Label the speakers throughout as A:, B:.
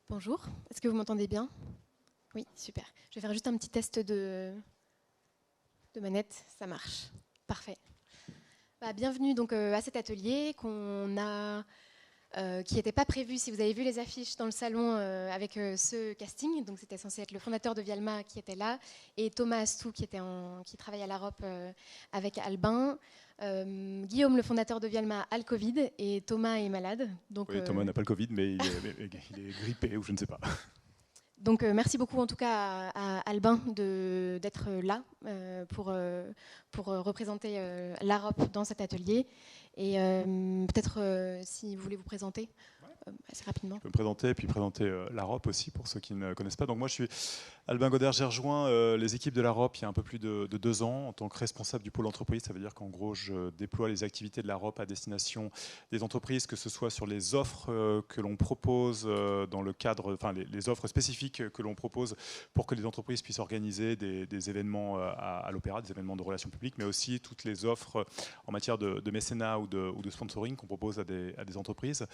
A: Bonjour, est-ce que vous m'entendez bien? Oui, super. Je vais faire juste un petit test de manette, ça marche. Parfait. Bienvenue donc à cet atelier qui n'était pas prévu. Si vous avez vu les affiches dans le salon avec ce casting, donc c'était censé être le fondateur de Vialma qui était là, et Thomas Astou qui travaille à l'Europe avec Albin. Guillaume, le fondateur de Vialma, a le Covid et Thomas est malade. Donc,
B: oui, Thomas n'a pas le Covid, mais il est grippé ou je ne sais pas.
A: Donc merci beaucoup en tout cas à Albin d'être là pour représenter l'Europe dans cet atelier. Et peut-être si vous voulez vous présenter assez rapidement.
B: Je peux me présenter et puis présenter l'Europe aussi pour ceux qui ne connaissent pas. Donc moi je suis Albin Godert, j'ai rejoint les équipes de l'Europe il y a un peu plus de 2 ans en tant que responsable du pôle entreprise. Ça veut dire qu'en gros je déploie les activités de l'Europe à destination des entreprises, que ce soit sur les offres que l'on propose dans le cadre, enfin les offres spécifiques que l'on propose pour que les entreprises puissent organiser des événements à l'Opéra, des événements de relations publiques, mais aussi toutes les offres en matière de mécénat ou de sponsoring qu'on propose à des entreprises.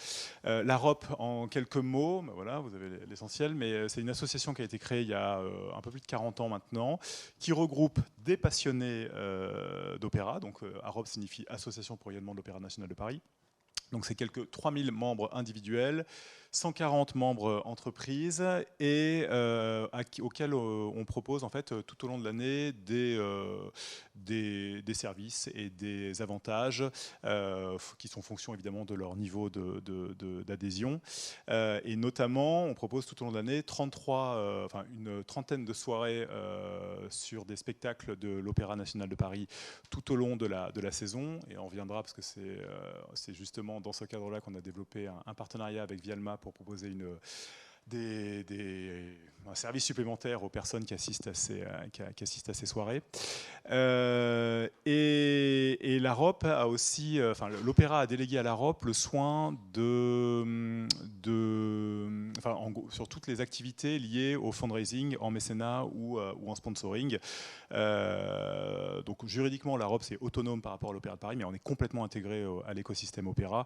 B: L'Europe, en quelques mots, voilà, vous avez l'essentiel, mais c'est une association qui a été créée il y a un peu plus de 40 ans maintenant, qui regroupe des passionnés d'opéra. Donc, Europe signifie Association pour rayonnement de l'Opéra national de Paris. Donc, c'est quelques 3000 membres individuels, 140 membres entreprises et auxquels on propose en fait tout au long de l'année des services et des avantages qui sont fonction évidemment de leur niveau d'adhésion. Et notamment, on propose tout au long de l'année une trentaine de soirées sur des spectacles de l'Opéra national de Paris tout au long de la saison. Et on reviendra parce que c'est justement dans ce cadre-là qu'on a développé un partenariat avec Vialma pour proposer un service supplémentaire aux personnes qui assistent à ces soirées. Et l'Europe a aussi, l'Opéra a délégué à l'Europe le soin sur toutes les activités liées au fundraising en mécénat ou en sponsoring. Donc juridiquement, l'Europe c'est autonome par rapport à l'Opéra de Paris, mais on est complètement intégré à l'écosystème Opéra.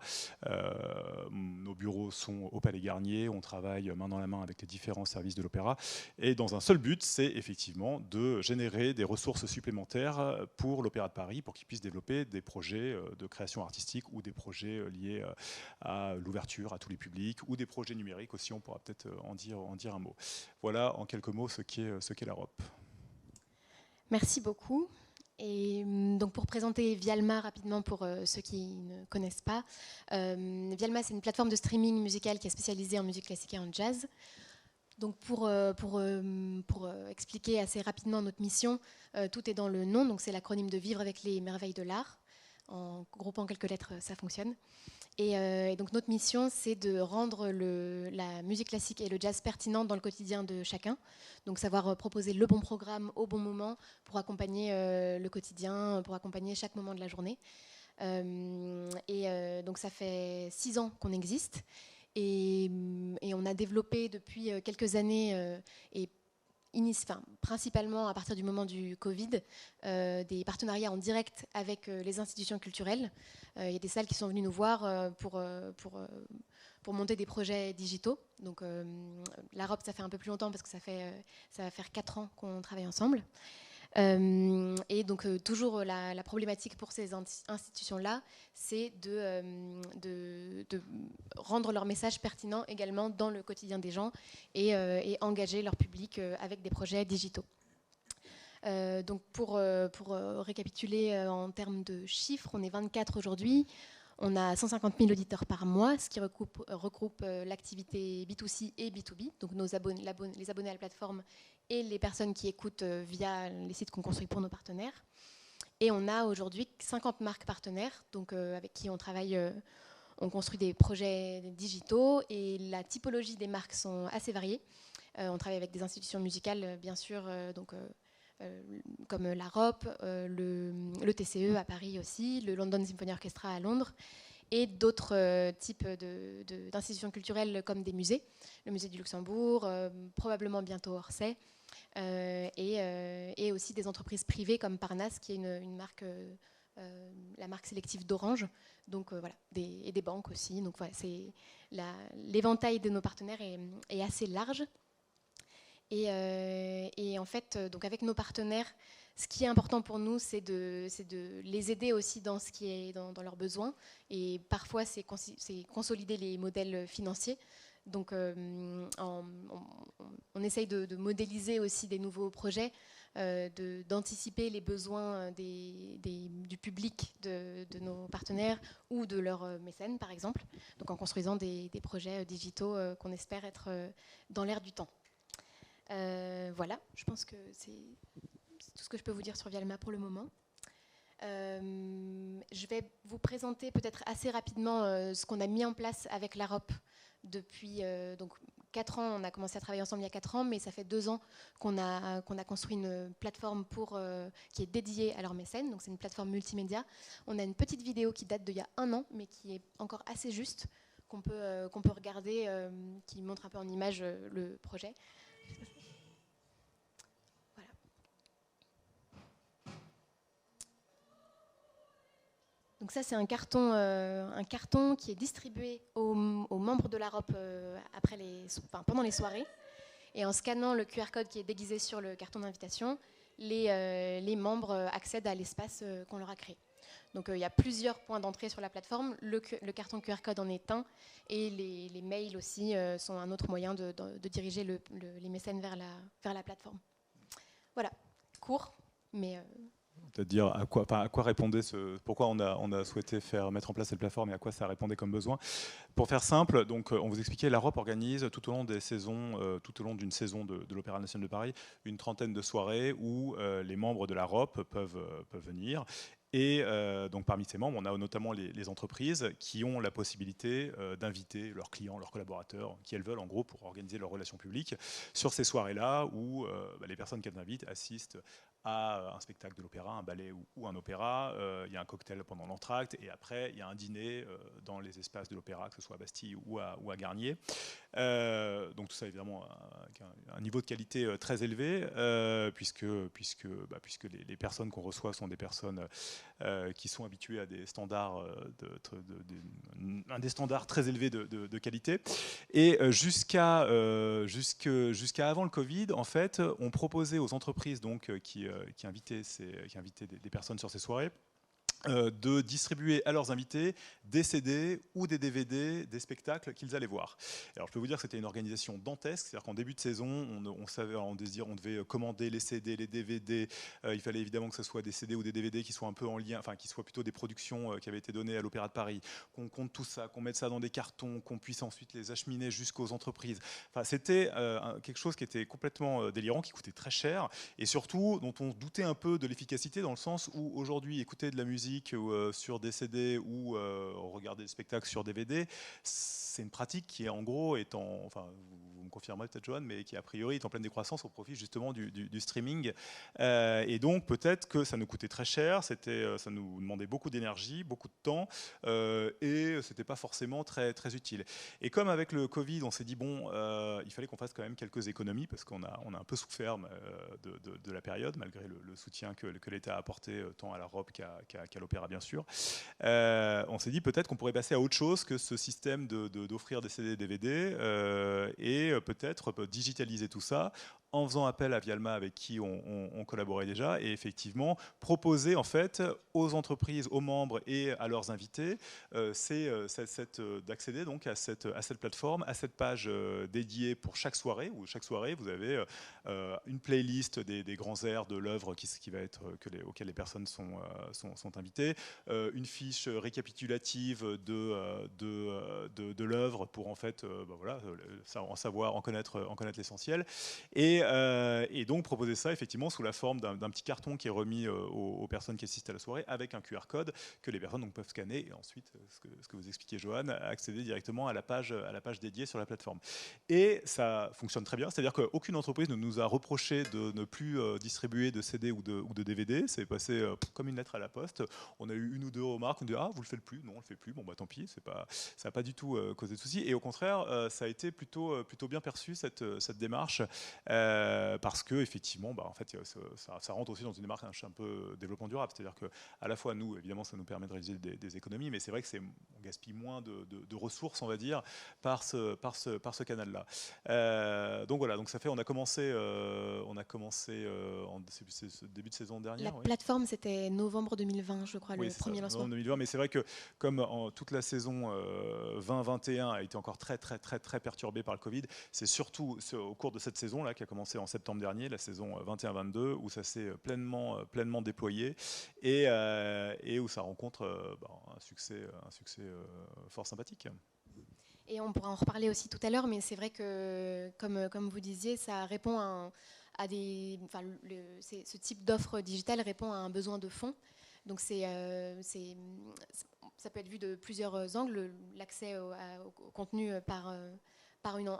B: Nos bureaux sont au Palais Garnier, on travaille main dans la main avec les différents services de l'Opéra, et dans un seul but, c'est effectivement de générer des ressources supplémentaires pour l'Opéra de Paris, pour qu'ils puissent développer des projets de création artistique ou des projets liés à l'ouverture à tous les publics, ou des projets numériques aussi, on pourra peut-être en dire un mot. Voilà en quelques mots ce qu'est l'Europe.
A: Merci beaucoup. Et donc pour présenter Vialma rapidement pour ceux qui ne connaissent pas, Vialma c'est une plateforme de streaming musical qui est spécialisée en musique classique et en jazz. Donc pour expliquer assez rapidement notre mission, tout est dans le nom, donc c'est l'acronyme de Vivre avec les merveilles de l'art. En groupant quelques lettres, ça fonctionne. Et donc notre mission, c'est de rendre la musique classique et le jazz pertinents dans le quotidien de chacun. Donc savoir proposer le bon programme au bon moment pour accompagner le quotidien, pour accompagner chaque moment de la journée. Donc ça fait 6 ans qu'on existe. Et on a développé depuis quelques années principalement à partir du moment du Covid, des partenariats en direct avec les institutions culturelles. Il y a des salles qui sont venues nous voir pour monter des projets digitaux. Donc l'Europe, ça fait un peu plus longtemps parce que ça va faire 4 ans qu'on travaille ensemble. Et donc toujours la problématique pour ces institutions-là, c'est de rendre leur message pertinent également dans le quotidien des gens et engager leur public avec des projets digitaux. Donc pour récapituler en termes de chiffres, on est 24 aujourd'hui. On a 150 000 auditeurs par mois, ce qui regroupe l'activité B2C et B2B, donc les abonnés à la plateforme et les personnes qui écoutent via les sites qu'on construit pour nos partenaires. Et on a aujourd'hui 50 marques partenaires, donc avec qui on travaille, on construit des projets digitaux, et la typologie des marques sont assez variées. On travaille avec des institutions musicales, bien sûr, comme l'Europe, le TCE à Paris aussi, le London Symphony Orchestra à Londres, et d'autres types d'institutions culturelles comme des musées, le musée du Luxembourg, probablement bientôt Orsay, et aussi des entreprises privées comme Parnasse, qui est une marque la marque sélective d'Orange, donc voilà, et des banques aussi. Donc voilà, l'éventail de nos partenaires est assez large. Et en fait, donc avec nos partenaires, ce qui est important pour nous, c'est de les aider aussi dans ce qui est dans leurs besoins. Et parfois, c'est consolider les modèles financiers. Donc, on essaye de modéliser aussi des nouveaux projets, d'anticiper les besoins du public de nos partenaires ou de leurs mécènes, par exemple. Donc, en construisant des projets digitaux qu'on espère être dans l'air du temps. Voilà, je pense que c'est tout ce que je peux vous dire sur Vialma pour le moment. Je vais vous présenter peut-être assez rapidement ce qu'on a mis en place avec l'AROP depuis donc 4 ans. On a commencé à travailler ensemble il y a 4 ans, mais ça fait 2 ans qu'on a construit une plateforme qui est dédiée à leurs mécènes. Donc c'est une plateforme multimédia. On a une petite vidéo qui date d'il y a 1 an, mais qui est encore assez juste, qu'on peut regarder, qui montre un peu en image le projet. Donc ça, c'est un carton qui est distribué aux membres de l'AROP pendant les soirées. Et en scannant le QR code qui est déguisé sur le carton d'invitation, les membres accèdent à l'espace qu'on leur a créé. Donc il y a plusieurs points d'entrée sur la plateforme. Le carton QR code en est un, et les mails aussi sont un autre moyen de diriger les mécènes vers la plateforme. Voilà, court, mais...
B: Peut-être dire à quoi répondait pourquoi on a souhaité mettre en place cette plateforme et à quoi ça répondait comme besoin. Pour faire simple, donc on vous expliquait, l'AROP organise tout au long des saisons, tout au long d'une saison de l'Opéra national de Paris, une trentaine de soirées où les membres de l'AROP peuvent venir. Et donc parmi ces membres, on a notamment les entreprises qui ont la possibilité d'inviter leurs clients, leurs collaborateurs, qui elles veulent en gros pour organiser leurs relations publiques sur ces soirées-là où les personnes qu'elles invitent assistent à un spectacle de l'opéra, un ballet ou un opéra. Il y a un cocktail pendant l'entracte et après il y a un dîner dans les espaces de l'opéra, que ce soit à Bastille ou à Garnier. Donc tout ça évidemment avec un niveau de qualité très élevé puisque les personnes qu'on reçoit sont des personnes qui sont habitués à des standards, des standards très élevés de qualité. Et jusqu'à avant le Covid, en fait, on proposait aux entreprises donc, qui invitaient des personnes sur ces soirées de distribuer à leurs invités des CD ou des DVD des spectacles qu'ils allaient voir. Alors je peux vous dire que c'était une organisation dantesque, c'est-à-dire qu'en début de saison, on devait commander les CD, les DVD, il fallait évidemment que ce soit des CD ou des DVD qui soient un peu en lien, enfin qui soient plutôt des productions qui avaient été données à l'Opéra de Paris, qu'on compte tout ça, qu'on mette ça dans des cartons, qu'on puisse ensuite les acheminer jusqu'aux entreprises. Enfin, c'était quelque chose qui était complètement délirant, qui coûtait très cher et surtout dont on doutait un peu de l'efficacité dans le sens où aujourd'hui écouter de la musique sur des CD ou regarder des spectacles sur DVD, c'est une pratique qui est en gros enfin vous me confirmerez peut-être Johan, mais qui a priori est en pleine décroissance au profit justement du streaming. Et donc peut-être que ça nous coûtait très cher, ça nous demandait beaucoup d'énergie, beaucoup de temps, et c'était pas forcément très très utile. Et comme avec le Covid, on s'est dit bon, il fallait qu'on fasse quand même quelques économies parce qu'on a un peu souffert de la période malgré le soutien que l'État a apporté tant à la ROP qu'à l'Opéra bien sûr. On s'est dit peut-être qu'on pourrait passer à autre chose que ce système d'offrir des CD et DVD et peut-être digitaliser tout ça en faisant appel à Vialma avec qui on collaborait déjà et effectivement proposer en fait aux entreprises, aux membres et à leurs invités d'accéder donc à cette plateforme, à cette page dédiée pour chaque soirée où chaque soirée vous avez une playlist des grands airs de l'œuvre qui va être auxquelles les personnes sont invitées, une fiche récapitulative de l'œuvre pour en fait voilà, en connaître l'essentiel et donc proposer ça effectivement sous la forme d'un petit carton qui est remis aux personnes qui assistent à la soirée avec un QR code que les personnes donc, peuvent scanner et ensuite, ce que vous expliquez Johan, accéder directement à la page dédiée sur la plateforme. Et ça fonctionne très bien, c'est-à-dire qu'aucune entreprise ne nous a reproché de ne plus distribuer de CD ou de DVD, c'est passé comme une lettre à la poste. On a eu une ou deux remarques, on dit ah vous le faites plus, non on le fait plus, bon bah tant pis, ça n'a pas du tout causé de soucis et au contraire ça a été plutôt bien perçu cette démarche parce que effectivement, en fait, ça rentre aussi dans une démarche un peu développement durable. C'est-à-dire que à la fois nous, évidemment, ça nous permet de réaliser des économies, mais c'est vrai que on gaspille moins de ressources, on va dire, par ce canal-là. Donc voilà, donc ça fait, on a commencé en début de saison dernière.
A: La plateforme, c'était novembre 2020, je crois,
B: Oui,
A: le premier lancement.
B: Novembre 2020, mais c'est vrai que comme toute la saison 2021 a été encore très perturbée par le Covid, c'est surtout au cours de cette saison-là, qui a commencé en septembre dernier, la saison 21-22, où ça s'est pleinement déployé et où ça rencontre un succès fort sympathique.
A: Et on pourra en reparler aussi tout à l'heure, mais c'est vrai que, comme vous disiez, ça répond à des... Enfin, ce type d'offre digitale répond à un besoin de fond. Donc ça peut être vu de plusieurs angles. L'accès au contenu par une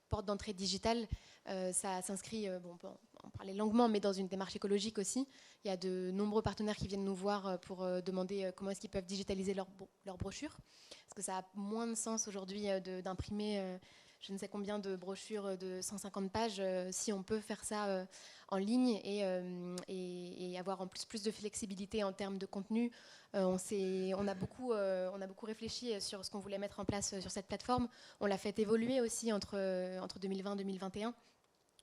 A: porte d'entrée digitale, ça s'inscrit, on peut en parler longuement, mais dans une démarche écologique aussi. Il y a de nombreux partenaires qui viennent nous voir pour demander comment est-ce qu'ils peuvent digitaliser leurs brochures. Parce que ça a moins de sens aujourd'hui d'imprimer je ne sais combien de brochures de 150 pages si on peut faire ça en ligne et avoir en plus de flexibilité en termes de contenu. On a beaucoup réfléchi sur ce qu'on voulait mettre en place sur cette plateforme. On l'a fait évoluer aussi entre 2020 et 2021.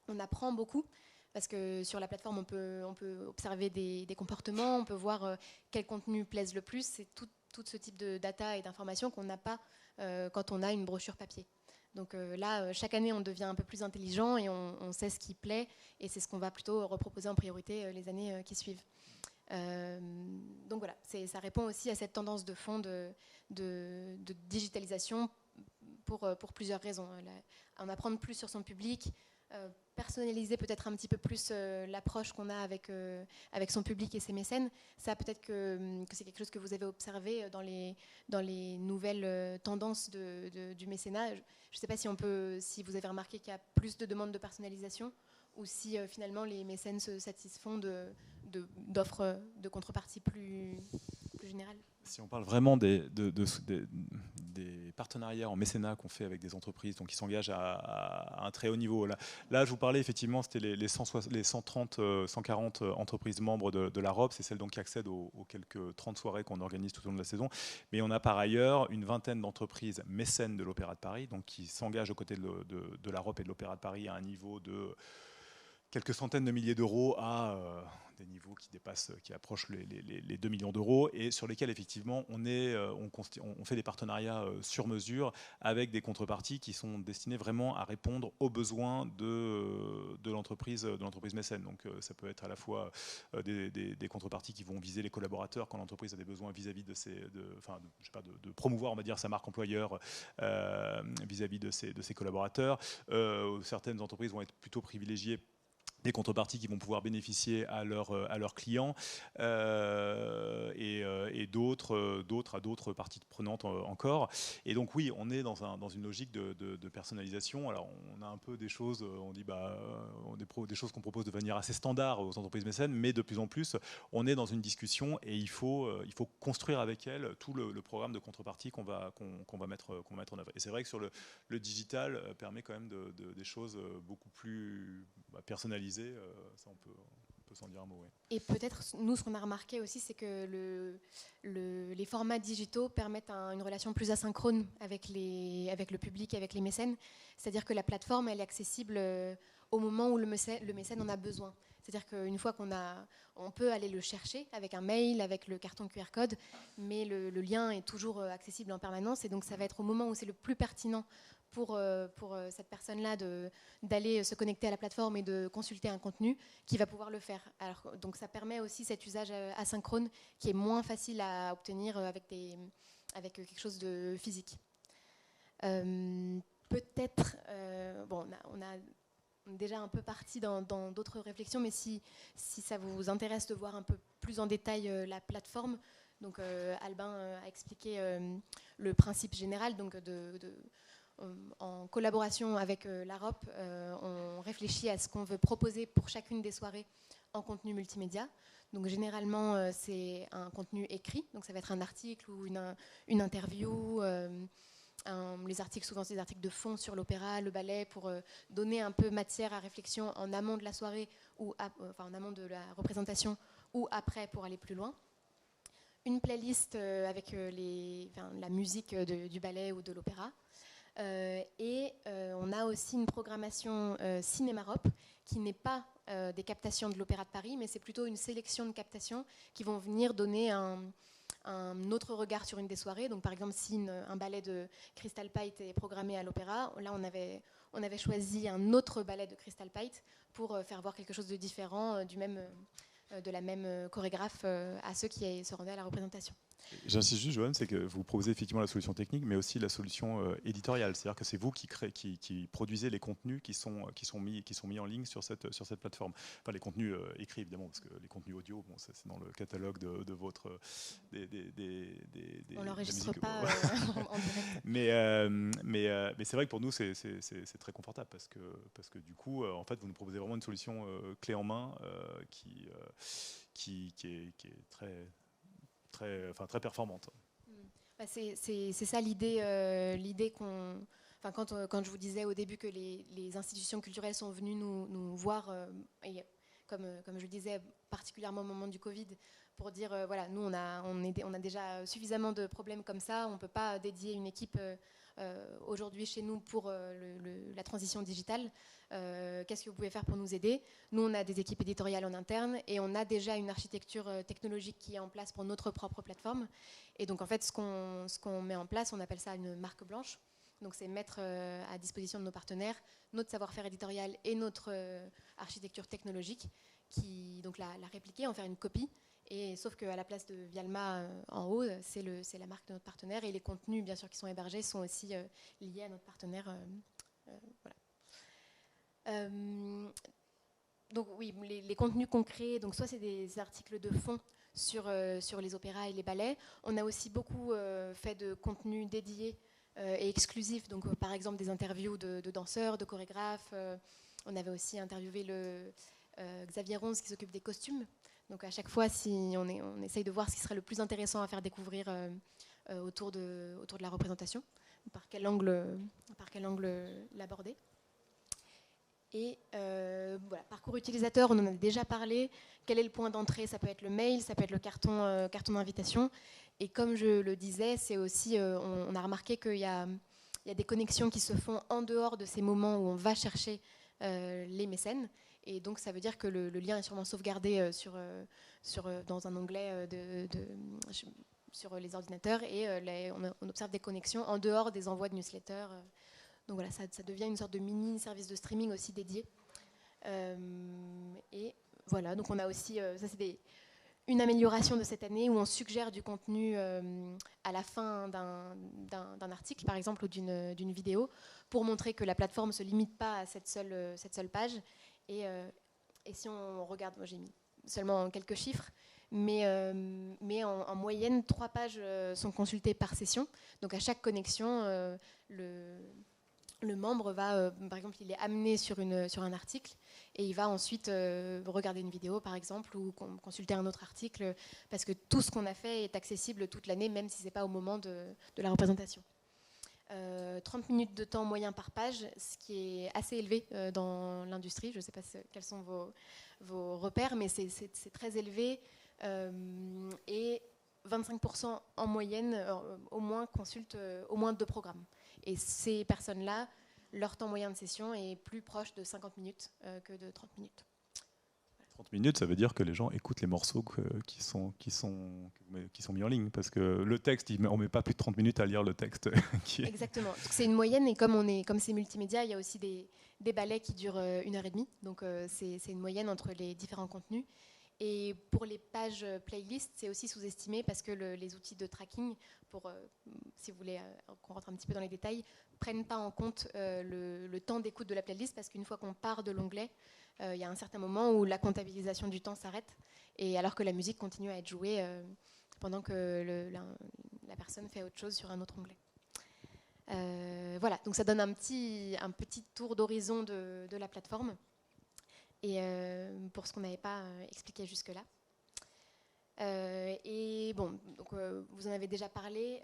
A: On apprend beaucoup. Parce que sur la plateforme, on peut observer des comportements, on peut voir quel contenu plaise le plus. C'est tout ce type de data et d'informations qu'on n'a pas quand on a une brochure papier. Donc là, chaque année, on devient un peu plus intelligent et on sait ce qui plaît. Et c'est ce qu'on va plutôt reproposer en priorité les années qui suivent. Donc voilà, ça répond aussi à cette tendance de fond de digitalisation pour plusieurs raisons. En apprendre plus sur son public, personnaliser peut-être un petit peu plus l'approche qu'on a avec son public et ses mécènes. Ça, peut-être que c'est quelque chose que vous avez observé dans les nouvelles tendances du mécénat. Je ne sais pas si vous avez remarqué qu'il y a plus de demandes de personnalisation ou si finalement les mécènes se satisfont d'offres de contrepartie plus générales.
B: Si on parle vraiment des partenariats en mécénat qu'on fait avec des entreprises donc qui s'engagent à un très haut niveau, là je vous parlais effectivement, c'était les 130, 140 entreprises membres de la ROP, c'est celles donc qui accèdent aux quelques 30 soirées qu'on organise tout au long de la saison, mais on a par ailleurs une vingtaine d'entreprises mécènes de l'Opéra de Paris, donc qui s'engagent aux côtés de la ROP et de l'Opéra de Paris à un niveau de quelques centaines de milliers d'euros à des niveaux qui approchent les 2 millions d'euros et sur lesquels effectivement on fait des partenariats sur mesure avec des contreparties qui sont destinées vraiment à répondre aux besoins de l'entreprise mécène. Donc ça peut être à la fois des contreparties qui vont viser les collaborateurs quand l'entreprise a des besoins vis-à-vis de promouvoir, on va dire, sa marque employeur vis-à-vis de ses collaborateurs. Certaines entreprises vont être plutôt privilégiées des contreparties qui vont pouvoir bénéficier à leurs clients et d'autres à d'autres parties prenantes encore. Et donc oui, on est dans une logique de personnalisation. Alors on a un peu des choses, on dit des choses qu'on propose de manière assez standard aux entreprises mécènes, mais de plus en plus, on est dans une discussion et il faut construire avec elles tout le programme de contrepartie qu'on va mettre en œuvre. Et c'est vrai que sur le digital permet quand même des choses beaucoup plus personnalisées. Ça on peut s'en dire un mot. Oui.
A: Et peut-être, nous, ce qu'on a remarqué aussi, c'est que les formats digitaux permettent une relation plus asynchrone avec le public, avec les mécènes. C'est-à-dire que la plateforme, elle est accessible au moment où le mécène en a besoin. C'est-à-dire qu'une fois on peut aller le chercher avec un mail, avec le carton QR code, mais le lien est toujours accessible en permanence. Et donc, ça va être au moment où c'est le plus pertinent pour cette personne-là d'aller se connecter à la plateforme et de consulter un contenu qui va pouvoir le faire. Alors, donc ça permet aussi cet usage asynchrone qui est moins facile à obtenir avec quelque chose de physique. Peut-être, on a déjà un peu parti dans d'autres réflexions, mais si ça vous intéresse de voir un peu plus en détail la plateforme, donc Albin a expliqué le principe général, donc en collaboration avec la ROP, on réfléchit à ce qu'on veut proposer pour chacune des soirées en contenu multimédia. Donc généralement, c'est un contenu écrit, donc ça va être un article ou une interview, les articles, souvent c'est des articles de fond sur l'opéra, le ballet, pour donner un peu matière à réflexion en amont de la soirée, ou en amont de la représentation, ou après pour aller plus loin. Une playlist avec la musique du ballet ou de l'opéra. Et on a aussi une programmation Cinémarop qui n'est pas des captations de l'Opéra de Paris, mais c'est plutôt une sélection de captations qui vont venir donner un autre regard sur une des soirées. Donc par exemple, si un ballet de Crystal Pite est programmé à l'opéra, là on avait choisi un autre ballet de Crystal Pite pour faire voir quelque chose de différent de la même chorégraphe à ceux qui se rendaient à la représentation.
B: J'insiste juste, Joanne, c'est que vous proposez effectivement la solution technique, mais aussi la solution éditoriale. C'est-à-dire que c'est vous qui produisez les contenus qui sont mis en ligne sur cette plateforme. Enfin, les contenus écrits, évidemment, parce que les contenus audio, bon, c'est dans le catalogue de votre...
A: On l'enregistre pas en direct.
B: Mais c'est vrai que pour nous, c'est très confortable, parce que du coup, en fait, vous nous proposez vraiment une solution clé en main qui est très performante.
A: C'est ça l'idée qu'on... Enfin, quand je vous disais au début que les institutions culturelles sont venues nous voir, et comme je le disais, particulièrement au moment du Covid, pour dire, voilà, nous, on a déjà suffisamment de problèmes comme ça, on ne peut pas dédier une équipe aujourd'hui chez nous pour la transition digitale. Qu'est-ce que vous pouvez faire pour nous aider? Nous, on a des équipes éditoriales en interne et on a déjà une architecture technologique qui est en place pour notre propre plateforme. Et donc, en fait, ce qu'on met en place, on appelle ça une marque blanche. Donc, c'est mettre à disposition de nos partenaires notre savoir-faire éditorial et notre architecture technologique, donc la répliquer, en faire une copie. Et sauf qu'à la place de Vialma en haut, c'est la marque de notre partenaire, et les contenus, bien sûr, qui sont hébergés sont aussi liés à notre partenaire. Voilà. Donc oui, les contenus concrets, donc soit c'est des articles de fond sur les opéras et les ballets. On a aussi beaucoup fait de contenus dédiés et exclusifs, donc par exemple des interviews de danseurs, de chorégraphes. On avait aussi interviewé Xavier Ronze qui s'occupe des costumes. Donc à chaque fois, on essaye de voir ce qui serait le plus intéressant à faire découvrir autour de la représentation, par quel angle l'aborder. Et voilà, parcours utilisateur, on en a déjà parlé. Quel est le point d'entrée? Ça peut être le mail, ça peut être le carton d'invitation. Et comme je le disais, c'est aussi, on a remarqué qu'il y a des connexions qui se font en dehors de ces moments où on va chercher les mécènes. Et donc ça veut dire que le lien est sûrement sauvegardé dans un onglet sur les ordinateurs, et on observe des connexions en dehors des envois de newsletters. Donc voilà, ça devient une sorte de mini service de streaming aussi dédié. Et voilà, donc on a aussi, ça c'est une amélioration de cette année où on suggère du contenu à la fin d'un article, par exemple, ou d'une vidéo, pour montrer que la plateforme ne se limite pas à cette seule page. Et si on regarde, moi j'ai mis seulement quelques chiffres, mais en moyenne, 3 pages sont consultées par session. Donc à chaque connexion, le membre va, par exemple, il est amené sur un article et il va ensuite regarder une vidéo, par exemple, ou consulter un autre article, parce que tout ce qu'on a fait est accessible toute l'année, même si ce n'est pas au moment de la représentation. 30 minutes de temps moyen par page, ce qui est assez élevé dans l'industrie. Je ne sais pas quels sont vos repères, mais c'est très élevé. Et 25% en moyenne, au moins, consultent au moins 2 programmes. Et ces personnes-là, leur temps moyen de session est plus proche de 50 minutes que de 30 minutes.
B: 30 minutes, ça veut dire que les gens écoutent les morceaux qui sont mis en ligne, parce que le texte, on ne met pas plus de 30 minutes à lire le texte.
A: Exactement. C'est une moyenne, et comme c'est multimédia, il y a aussi des ballets qui durent 1h30. Donc c'est une moyenne entre les différents contenus. Et pour les pages playlist, c'est aussi sous-estimé, parce que les outils de tracking, si vous voulez qu'on rentre un petit peu dans les détails, prennent pas en compte le temps d'écoute de la playlist, parce qu'une fois qu'on part de l'onglet, il y a un certain moment où la comptabilisation du temps s'arrête, et alors que la musique continue à être jouée pendant que la personne fait autre chose sur un autre onglet. Voilà, donc ça donne un petit tour d'horizon de la plateforme, et pour ce qu'on n'avait pas expliqué jusque-là. Et bon, donc, vous en avez déjà parlé.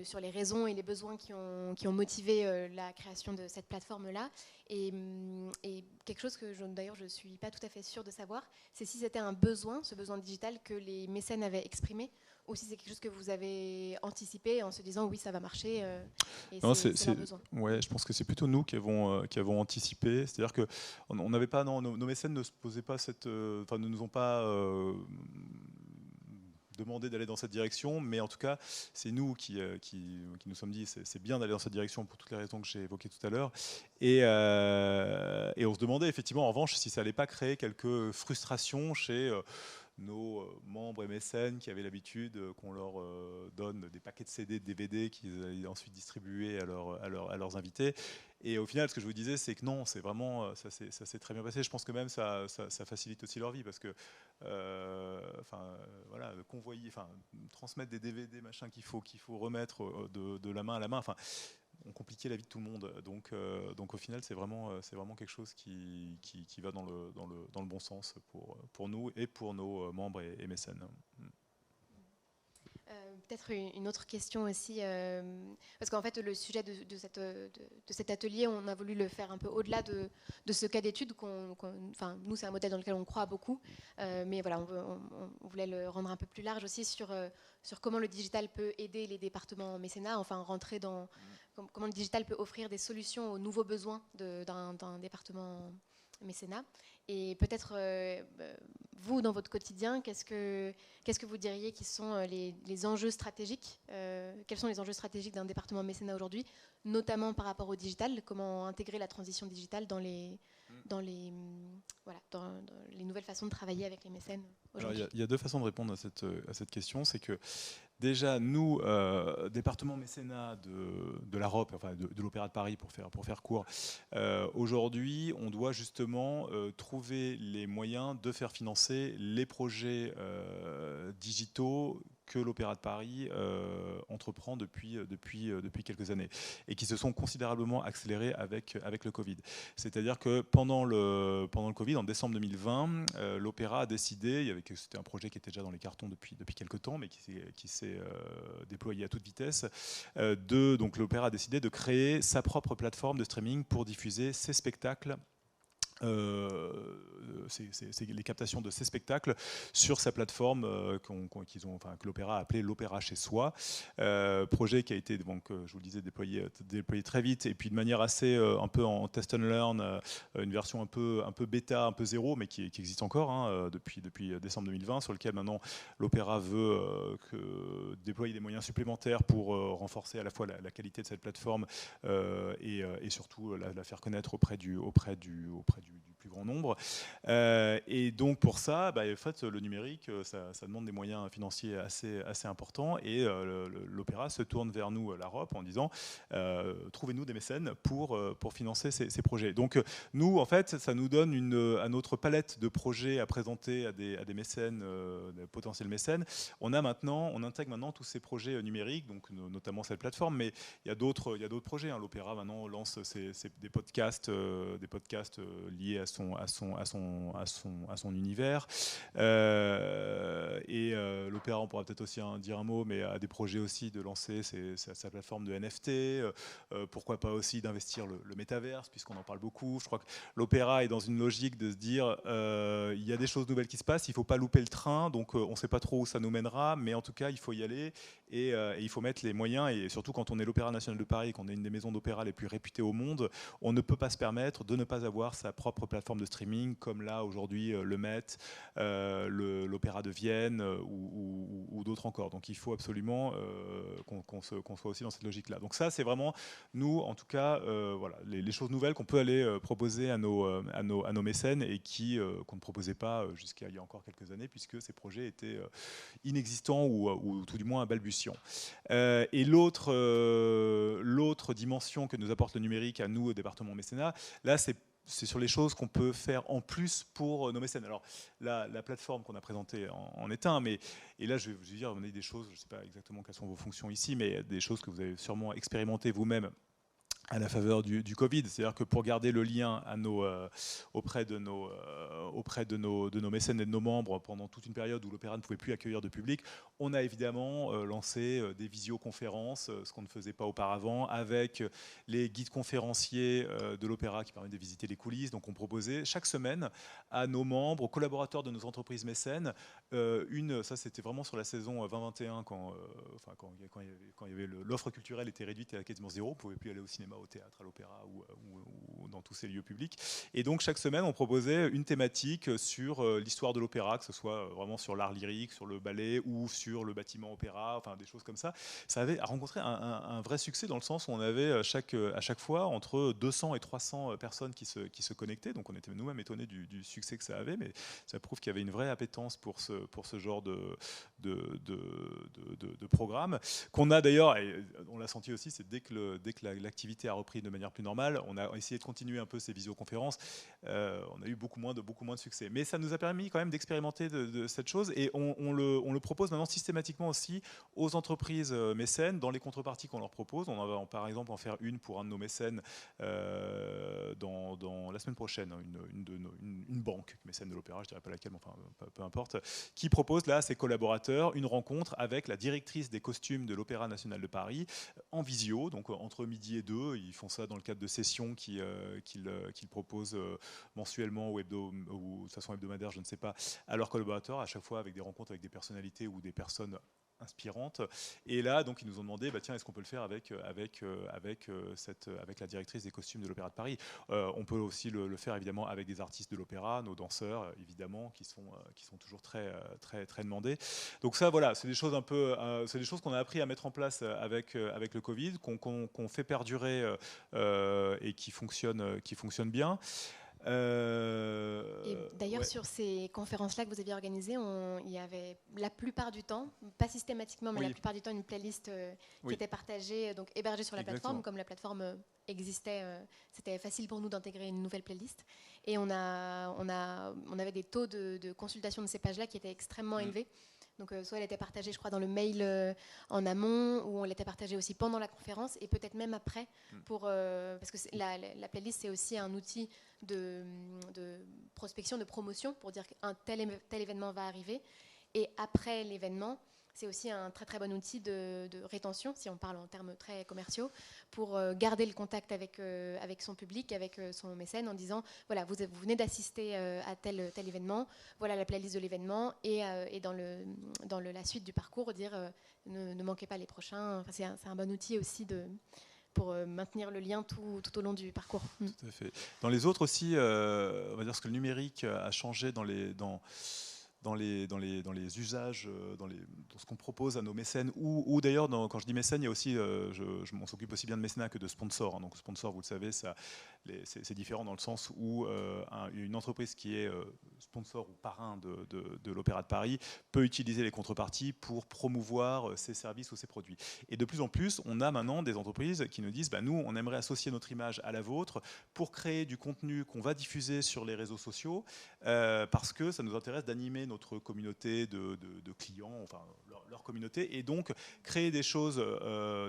A: sur les raisons et les besoins qui ont motivé la création de cette plateforme-là. Et quelque chose que d'ailleurs je ne suis pas tout à fait sûre de savoir, c'est si c'était un besoin, ce besoin digital que les mécènes avaient exprimé, ou si c'est quelque chose que vous avez anticipé en se disant oui, ça va marcher, et c'est leur besoin.
B: Ouais, je pense que c'est plutôt nous qui avons anticipé. C'est-à-dire que on n'avait pas, non, nos mécènes ne se posaient pas enfin, ne nous ont pas demandé d'aller dans cette direction, mais en tout cas, c'est nous qui nous sommes dit c'est bien d'aller dans cette direction pour toutes les raisons que j'ai évoquées tout à l'heure. Et on se demandait effectivement, en revanche, si ça n'allait pas créer quelques frustrations chez nos membres et mécènes qui avaient l'habitude qu'on leur donne des paquets de CD, de DVD qu'ils allaient ensuite distribuer à leurs invités. Et au final, ce que je vous disais, c'est que non, c'est vraiment, ça s'est très bien passé. Je pense que même ça facilite aussi leur vie parce que, voilà, convoyer, transmettre des DVD, machin qu'il faut remettre de la main à la main. Enfin, on compliquait la vie de tout le monde. Donc au final, c'est vraiment quelque chose qui va dans le bon sens pour nous et pour nos membres et mécènes.
A: Peut-être une autre question aussi, parce qu'en fait le sujet de cet atelier, on a voulu le faire un peu au-delà de ce cas d'étude. Nous, c'est un modèle dans lequel on croit beaucoup, mais voilà, on voulait le rendre un peu plus large aussi sur comment le digital peut aider les départements en mécénat, enfin rentrer dans comment le digital peut offrir des solutions aux nouveaux besoins d'un département mécénat. Et peut-être vous, dans votre quotidien, qu'est-ce que vous diriez qui sont les enjeux stratégiques, quels sont les enjeux stratégiques d'un département mécénat aujourd'hui, notamment par rapport au digital, comment intégrer la transition digitale dans les nouvelles façons de travailler avec les mécènes aujourd'hui?
B: Il y a deux façons de répondre à cette question. C'est que déjà, nous, département mécénat de la ROP, enfin de l'Opéra de Paris pour faire court, aujourd'hui, on doit justement trouver les moyens de faire financer les projets digitaux que l'Opéra de Paris entreprend depuis quelques années et qui se sont considérablement accélérés avec le Covid. C'est-à-dire que pendant le Covid, en décembre 2020, l'Opéra a décidé, c'était un projet qui était déjà dans les cartons depuis quelques temps, mais qui s'est déployé à toute vitesse, donc l'Opéra a décidé de créer sa propre plateforme de streaming pour diffuser ses spectacles. C'est les captations de ces spectacles sur sa plateforme que l'Opéra a appelé l'Opéra chez soi, projet qui a été, donc, je vous le disais, déployé très vite et puis de manière assez un peu en test and learn, une version un peu bêta, un peu zéro, mais qui existe encore depuis décembre 2020, sur lequel maintenant l'Opéra veut déployer des moyens supplémentaires pour renforcer à la fois la qualité de cette plateforme et surtout la faire connaître auprès du plus grand nombre. Et donc pour ça, en fait, le numérique, ça demande des moyens financiers assez importants, et l'Opéra se tourne vers nous, la ROP, en disant trouvez-nous des mécènes pour financer ces projets. Donc nous, en fait, ça nous donne à notre palette de projets à présenter à des mécènes, des potentiels mécènes. On intègre maintenant tous ces projets numériques, donc notamment cette plateforme, mais il y a d'autres projets. L'Opéra maintenant lance des podcasts liés à son univers. L'Opéra, on pourra peut-être aussi dire un mot, mais a des projets aussi de lancer sa plateforme de NFT. Pourquoi pas aussi d'investir le métaverse, puisqu'on en parle beaucoup. Je crois que l'Opéra est dans une logique de se dire il y a des choses nouvelles qui se passent, il ne faut pas louper le train, donc on ne sait pas trop où ça nous mènera, mais en tout cas, il faut y aller et il faut mettre les moyens. Et surtout, quand on est l'Opéra national de Paris, qu'on est une des maisons d'opéra les plus réputées au monde, on ne peut pas se permettre de ne pas avoir sa propre plateforme de streaming, comme là aujourd'hui le Met, l'Opéra de Vienne ou d'autres encore. Donc il faut absolument qu'on soit aussi dans cette logique-là. Donc ça, c'est vraiment nous, en tout cas, voilà, les choses nouvelles qu'on peut aller proposer à nos mécènes et qu'on ne proposait pas jusqu'à il y a encore quelques années, puisque ces projets étaient inexistants ou tout du moins balbutiants. Et l'autre dimension que nous apporte le numérique à nous, au département mécénat, là, c'est sur les choses qu'on peut faire en plus pour nos mécènes. Alors, la plateforme qu'on a présentée en est un, et là, je vais vous dire, on a des choses, je ne sais pas exactement quelles sont vos fonctions ici, mais des choses que vous avez sûrement expérimentées vous-même à la faveur du Covid. C'est-à-dire que pour garder le lien auprès de nos mécènes et de nos membres pendant toute une période où l'opéra ne pouvait plus accueillir de public, on a évidemment lancé des visioconférences, ce qu'on ne faisait pas auparavant, avec les guides conférenciers de l'opéra qui permettent de visiter les coulisses. Donc on proposait chaque semaine à nos membres, aux collaborateurs de nos entreprises mécènes, ça c'était vraiment sur la saison 2021 quand l'offre culturelle était réduite à quasiment zéro, on ne pouvait plus aller au cinéma, au théâtre, à l'opéra ou dans tous ces lieux publics. Et donc chaque semaine, on proposait une thématique sur l'histoire de l'opéra, que ce soit vraiment sur l'art lyrique, sur le ballet ou sur le bâtiment opéra, enfin des choses comme ça. Ça avait rencontré un vrai succès dans le sens où on avait à chaque fois entre 200 et 300 personnes qui se connectaient. Donc on était nous-mêmes étonnés du succès que ça avait, mais ça prouve qu'il y avait une vraie appétence pour ce genre de programme qu'on a d'ailleurs, et on l'a senti aussi, c'est dès que l'activité a repris de manière plus normale, on a essayé de continuer un peu ces visioconférences. On a eu beaucoup moins de succès. Mais ça nous a permis quand même d'expérimenter de cette chose et on le propose maintenant systématiquement aussi aux entreprises mécènes dans les contreparties qu'on leur propose. On va par exemple en faire une pour un de nos mécènes dans la semaine prochaine, une banque mécène de l'opéra, je dirais pas laquelle, mais enfin peu importe, qui propose là à ses collaborateurs une rencontre avec la directrice des costumes de l'Opéra national de Paris en visio, donc entre midi et 2. Ils font ça dans le cadre de sessions qu'ils proposent mensuellement ou de façon hebdomadaire, je ne sais pas, à leurs collaborateurs, à chaque fois avec des rencontres avec des personnalités ou des personnes inspirantes. Et là, donc, ils nous ont demandé, tiens, est-ce qu'on peut le faire avec la directrice des costumes de l'Opéra de Paris. On peut aussi le faire évidemment avec des artistes de l'opéra, nos danseurs évidemment, qui sont toujours très demandés. Donc ça, voilà, c'est des choses c'est des choses qu'on a appris à mettre en place avec le Covid, qu'on fait perdurer et qui fonctionnent bien.
A: Et d'ailleurs,
B: Ouais.
A: sur ces conférences-là que vous aviez organisées, il y avait la plupart du temps, pas systématiquement, mais
B: Oui.
A: la plupart du temps, une playlist qui
B: Oui.
A: était partagée, donc hébergée sur la
B: Exactement.
A: plateforme. Comme la plateforme existait, c'était facile pour nous d'intégrer une nouvelle playlist. Et on avait des taux de consultation de ces pages-là qui étaient extrêmement élevés. Donc, soit elle était partagée, je crois, dans le mail en amont, ou elle était partagée aussi pendant la conférence, et peut-être même après, parce que la playlist, c'est aussi un outil de prospection, de promotion, pour dire qu'un tel événement va arriver. Et après l'événement, c'est aussi un très très bon outil de rétention, si on parle en termes très commerciaux, pour garder le contact avec son public, avec son mécène, en disant, voilà, vous venez d'assister à tel événement, voilà la playlist de l'événement, et dans la suite du parcours, dire, ne manquez pas les prochains. Enfin, c'est un bon outil aussi pour maintenir le lien tout au long du parcours.
B: Tout à fait. Dans les autres aussi, on va dire ce que le numérique a changé dans les usages, dans ce qu'on propose à nos mécènes, ou d'ailleurs, quand je dis mécène, il y a aussi, on s'occupe aussi bien de mécénat que de sponsors. Hein. Donc sponsor, vous le savez, c'est différent dans le sens où une entreprise qui est sponsor ou parrain de l'Opéra de Paris peut utiliser les contreparties pour promouvoir ses services ou ses produits. Et de plus en plus, on a maintenant des entreprises qui nous disent, nous, on aimerait associer notre image à la vôtre pour créer du contenu qu'on va diffuser sur les réseaux sociaux, parce que ça nous intéresse d'animer notre communauté de clients, enfin leur communauté, et donc créer des choses,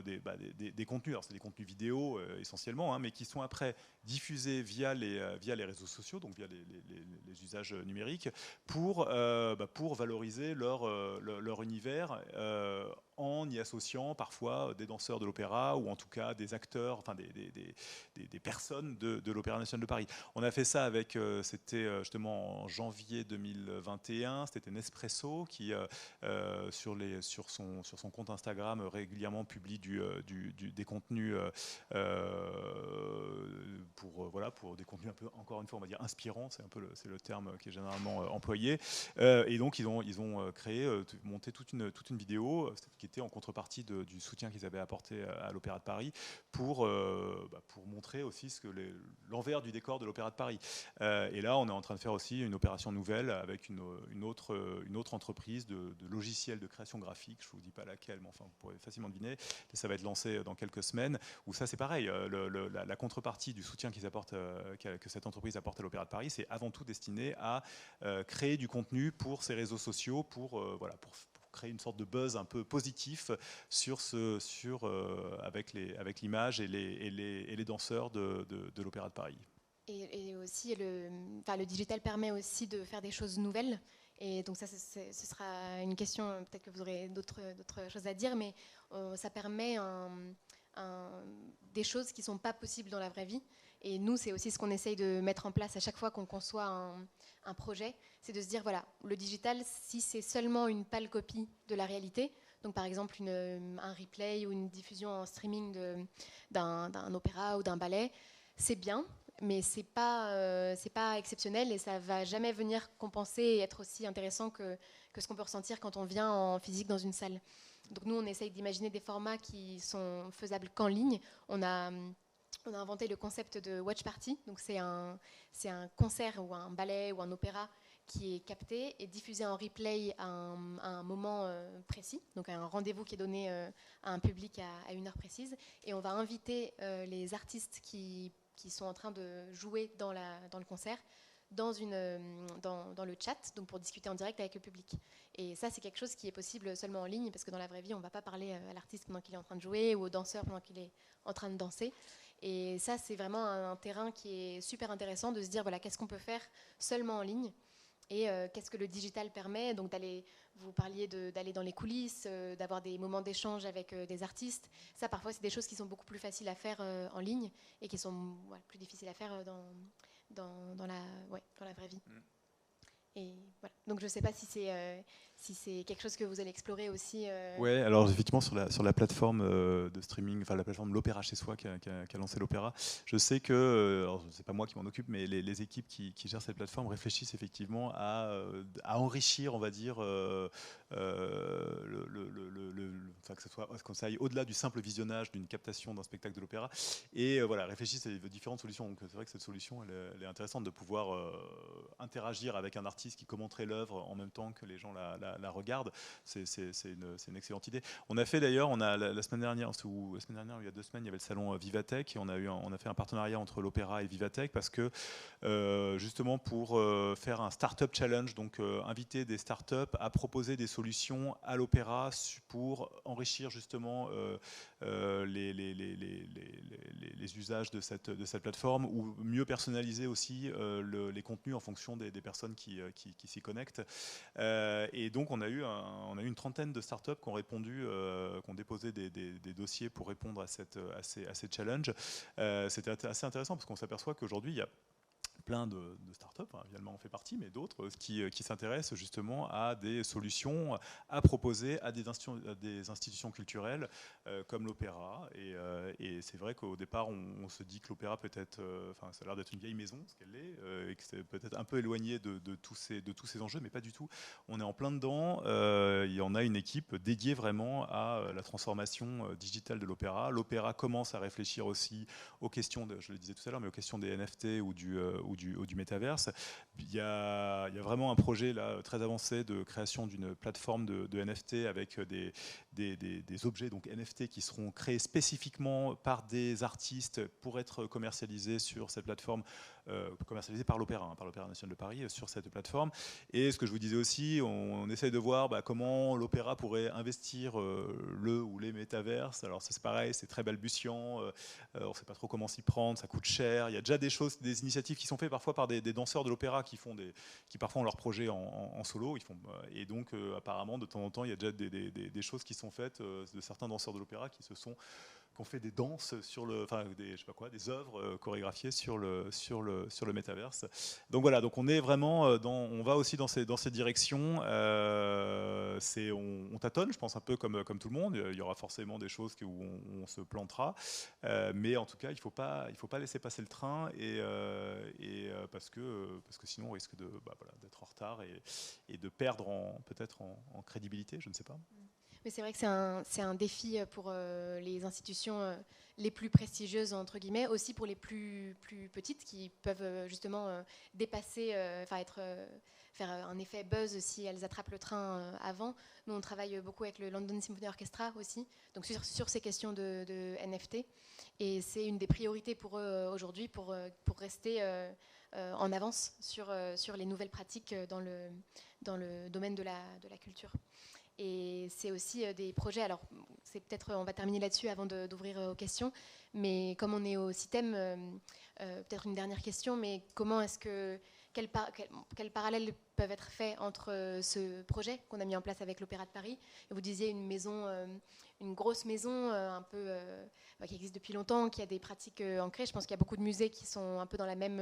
B: des contenus. Alors c'est des contenus vidéo essentiellement, mais qui sont après diffusés via les réseaux sociaux, donc via les usages numériques, pour valoriser leur univers en y associant parfois des danseurs de l'opéra ou en tout cas des acteurs, enfin des personnes de l'Opéra national de Paris. On a fait ça avec, c'était justement en janvier 2021, c'était Nespresso qui, sur son compte Instagram, régulièrement publie des contenus pour des contenus un peu, encore une fois, on va dire inspirants, c'est le terme qui est généralement employé. Et donc ils ont monté toute une vidéo qui était en contrepartie du soutien qu'ils avaient apporté à l'Opéra de Paris pour montrer aussi l'envers du décor de l'Opéra de Paris. Et là, on est en train de faire aussi une opération nouvelle avec une autre entreprise de logiciels de création graphique. Je ne vous dis pas laquelle, mais enfin, vous pourrez facilement deviner. Et ça va être lancé dans quelques semaines. Où ça, c'est pareil. La contrepartie du soutien que cette entreprise apporte à l'Opéra de Paris, c'est avant tout destiné à créer du contenu pour ses réseaux sociaux, pour créer une sorte de buzz un peu positif avec l'image et les danseurs de l'Opéra de Paris.
A: Et aussi, le digital permet aussi de faire des choses nouvelles. Et donc ça, ce sera une question, peut-être que vous aurez d'autres choses à dire, mais ça permet des choses qui ne sont pas possibles dans la vraie vie. Et nous, c'est aussi ce qu'on essaye de mettre en place à chaque fois qu'on conçoit un projet, c'est de se dire, voilà, le digital, si c'est seulement une pâle copie de la réalité, donc par exemple un replay ou une diffusion en streaming d'un opéra ou d'un ballet, c'est bien, mais c'est pas exceptionnel et ça va jamais venir compenser et être aussi intéressant que ce qu'on peut ressentir quand on vient en physique dans une salle. Donc nous, on essaye d'imaginer des formats qui sont faisables qu'en ligne. On a inventé le concept de watch party. Donc c'est un concert ou un ballet ou un opéra qui est capté et diffusé en replay à un moment précis, donc à un rendez-vous qui est donné à un public à une heure précise. Et on va inviter les artistes qui sont en train de jouer dans le concert dans le chat, donc pour discuter en direct avec le public. Et ça, c'est quelque chose qui est possible seulement en ligne, parce que dans la vraie vie, on ne va pas parler à l'artiste pendant qu'il est en train de jouer ou au danseur pendant qu'il est en train de danser. Et ça, c'est vraiment un terrain qui est super intéressant de se dire, voilà, qu'est-ce qu'on peut faire seulement en ligne et qu'est-ce que le digital permet. Donc vous parliez d'aller dans les coulisses, d'avoir des moments d'échange avec des artistes. Ça, parfois, c'est des choses qui sont beaucoup plus faciles à faire en ligne et qui sont plus difficiles à faire dans la vraie vie. Et voilà. Donc je ne sais pas si c'est quelque chose que vous allez explorer aussi.
B: Oui, alors effectivement sur la plateforme de streaming, enfin la plateforme L'Opéra chez soi qui a lancé l'Opéra, je sais que, alors c'est pas moi qui m'en occupe, mais les équipes qui gèrent cette plateforme réfléchissent effectivement à enrichir, on va dire, enfin que ça aille au-delà du simple visionnage d'une captation d'un spectacle de l'opéra, et voilà, réfléchissent à différentes solutions. Donc c'est vrai que cette solution, elle est intéressante de pouvoir interagir avec un artiste qui commenterait l'œuvre en même temps que les gens la regardent. C'est une excellente idée. On a fait d'ailleurs, la semaine dernière, ou il y a 2 semaines, il y avait le salon Vivatech et on a fait un partenariat entre l'Opéra et Vivatech parce que justement pour faire un Startup Challenge, donc inviter des startups à proposer des solutions à l'Opéra pour enrichir justement les usages de cette plateforme ou mieux personnaliser aussi les contenus en fonction des personnes qui s'y connectent. Et donc on a eu une trentaine de startups qui ont répondu, qui ont déposé des dossiers pour répondre à ces challenges. C'était assez intéressant parce qu'on s'aperçoit qu'aujourd'hui il y a plein de startups, hein, évidemment on fait partie, mais d'autres qui s'intéressent justement à des solutions à proposer à des institutions culturelles comme l'Opéra. Et c'est vrai qu'au départ, on se dit que l'Opéra peut-être, ça a l'air d'être une vieille maison, ce qu'elle est, et que c'est peut-être un peu éloigné de tous ces enjeux, mais pas du tout. On est en plein dedans. Il y en a une équipe dédiée vraiment à la transformation digitale de l'Opéra. L'Opéra commence à réfléchir aussi aux questions, je le disais tout à l'heure, mais aux questions des NFT ou du métaverse. Il y a vraiment un projet là très avancé de création d'une plateforme de NFT avec des objets donc NFT qui seront créés spécifiquement par des artistes pour être commercialisés sur cette plateforme, commercialisés par l'Opéra, par l'Opéra National de Paris sur cette plateforme. Et ce que je vous disais aussi, on essaye de voir comment l'Opéra pourrait investir le ou les métaverses. Alors ça c'est pareil, c'est très balbutiant, on ne sait pas trop comment s'y prendre, ça coûte cher. Il y a déjà des initiatives qui sont faites parfois par des danseurs de l'opéra qui parfois ont leur projet en solo. Et donc apparemment de temps en temps il y a déjà des choses qui sont faites de certains danseurs de l'opéra qui ont fait des danses des œuvres chorégraphiées sur le métaverse. Donc voilà, donc on est vraiment on va aussi dans ces directions. On tâtonne, je pense un peu comme tout le monde. Il y aura forcément des choses où on se plantera, mais en tout cas, il faut pas laisser passer le train parce que sinon on risque d'être en retard et de perdre peut-être en crédibilité, je ne sais pas.
A: Mais c'est vrai que c'est un défi pour les institutions les plus prestigieuses, entre guillemets, aussi pour les plus petites qui peuvent justement dépasser, faire un effet buzz si elles attrapent le train avant. Nous, on travaille beaucoup avec le London Symphony Orchestra aussi, donc sur ces questions de NFT. Et c'est une des priorités pour eux aujourd'hui pour rester en avance sur les nouvelles pratiques dans le domaine de la culture. Et c'est aussi des projets, alors c'est peut-être, on va terminer là-dessus avant d'ouvrir aux questions, mais comme on est au CITEM, peut-être une dernière question, mais comment est-ce que, quels parallèles peuvent être faits entre ce projet qu'on a mis en place avec l'Opéra de Paris, et vous disiez une maison, une grosse maison un peu qui existe depuis longtemps, qui a des pratiques ancrées. Je pense qu'il y a beaucoup de musées qui sont un peu dans la même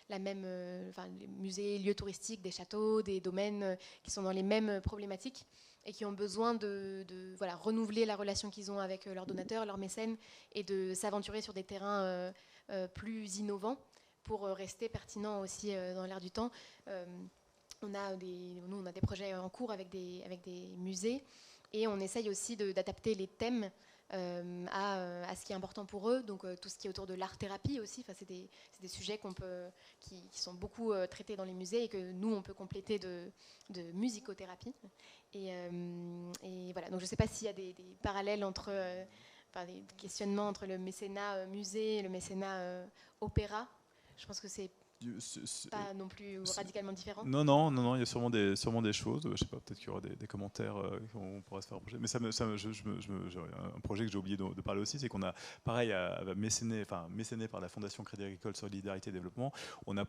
A: enfin, les musées, lieux touristiques, des châteaux, des domaines qui sont dans les mêmes problématiques et qui ont besoin de voilà, renouveler la relation qu'ils ont avec leurs donateurs, leurs mécènes, et de s'aventurer sur des terrains plus innovants pour rester pertinents aussi dans l'air du temps. Nous, on a des projets en cours avec des musées, et on essaye aussi d'adapter les thèmes à ce qui est important pour eux, donc tout ce qui est autour de l'art-thérapie aussi. Enfin, c'est des sujets qui sont beaucoup traités dans les musées et que nous, on peut compléter de musicothérapie. Et voilà, donc je ne sais pas s'il y a des parallèles entre, enfin, des questionnements entre le mécénat musée et le mécénat opéra. Je pense que c'est pas non plus radicalement différent.
B: Non, il y a sûrement des choses. Je sais pas, peut-être qu'il y aura des commentaires qu'on pourra se faire approcher. Mais un projet que j'ai oublié de parler aussi, c'est qu'on a, pareil, mécéné par la Fondation Crédit Agricole Solidarité et Développement, on a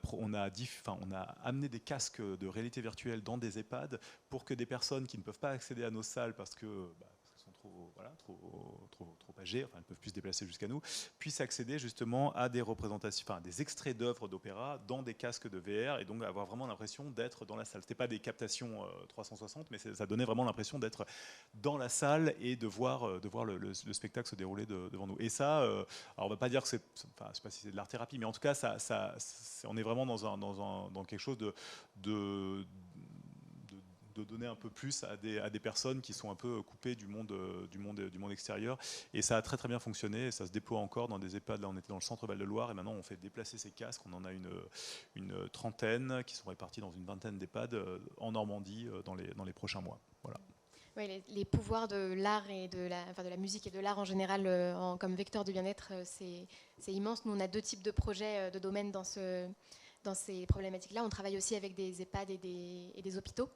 B: amené des casques de réalité virtuelle dans des EHPAD pour que des personnes qui ne peuvent pas accéder à nos salles parce que sont trop âgées, enfin elles ne peuvent plus se déplacer jusqu'à nous, puissent accéder justement à des représentations, enfin des extraits d'œuvres d'opéra dans des casques de VR, et donc avoir vraiment l'impression d'être dans la salle. C'était pas des captations 360, mais ça donnait vraiment l'impression d'être dans la salle et de voir le spectacle se dérouler devant nous. Et ça, alors on va pas dire que c'est, enfin, je sais pas si c'est de l'art thérapie, mais en tout cas on est vraiment dans quelque chose de donner un peu plus à des personnes qui sont un peu coupées du monde extérieur. Et ça a très très bien fonctionné, et ça se déploie encore dans des EHPAD. Là, on était dans le centre Val-de-Loire, et maintenant on fait déplacer ces casques. On en a une trentaine qui sont répartis dans une vingtaine d'EHPAD en Normandie dans les prochains mois. Voilà.
A: Oui, les pouvoirs de l'art et de la musique et de l'art en général comme vecteur de bien-être, c'est immense. Nous, on a deux types de projets, de domaines dans ces problématiques-là. On travaille aussi avec des EHPAD et des hôpitaux.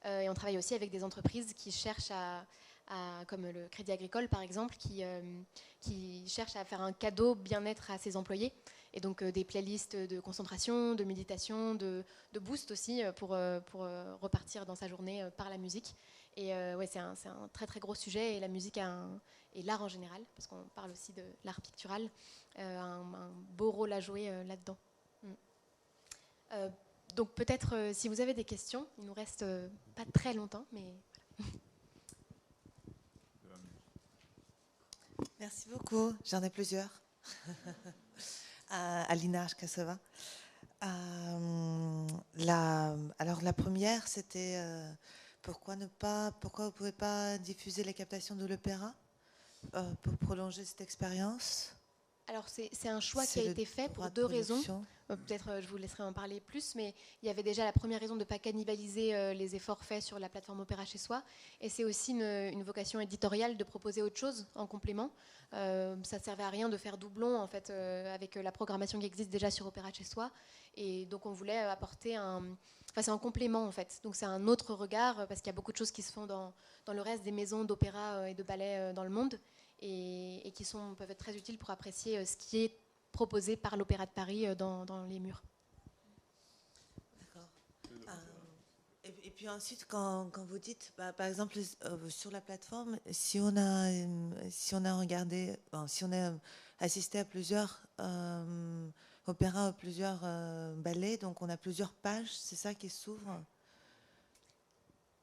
A: Et on travaille aussi avec des entreprises qui cherchent comme le Crédit Agricole par exemple, qui cherche à faire un cadeau bien-être à ses employés. Et donc des playlists de concentration, de méditation, de boost aussi pour repartir dans sa journée par la musique. Et ouais, c'est un très très gros sujet, et la musique et l'art en général, parce qu'on parle aussi de l'art pictural, un beau rôle à jouer là-dedans. Donc peut-être si vous avez des questions, il nous reste pas très longtemps, mais voilà.
C: Merci beaucoup, j'en ai plusieurs. Alina Ashkasova. Alors la première, c'était pourquoi vous ne pouvez pas diffuser les captations de l'opéra pour prolonger cette expérience?
A: Alors c'est un choix qui a été fait pour deux raisons. Peut-être je vous laisserai en parler plus, mais il y avait déjà la première raison de ne pas cannibaliser les efforts faits sur la plateforme Opéra chez soi, et c'est aussi une vocation éditoriale de proposer autre chose en complément. Ça ne servait à rien de faire doublon en fait avec la programmation qui existe déjà sur Opéra chez soi, et donc on voulait apporter c'est un complément en fait, donc c'est un autre regard parce qu'il y a beaucoup de choses qui se font dans le reste des maisons d'opéra et de ballet dans le monde, et qui peuvent être très utiles pour apprécier ce qui est proposé par l'Opéra de Paris dans les murs.
C: D'accord. Et puis ensuite, quand vous dites, par exemple, sur la plateforme, si on a regardé, si on a assisté à plusieurs opéras, plusieurs ballets, donc on a plusieurs pages, c'est ça qui s'ouvre?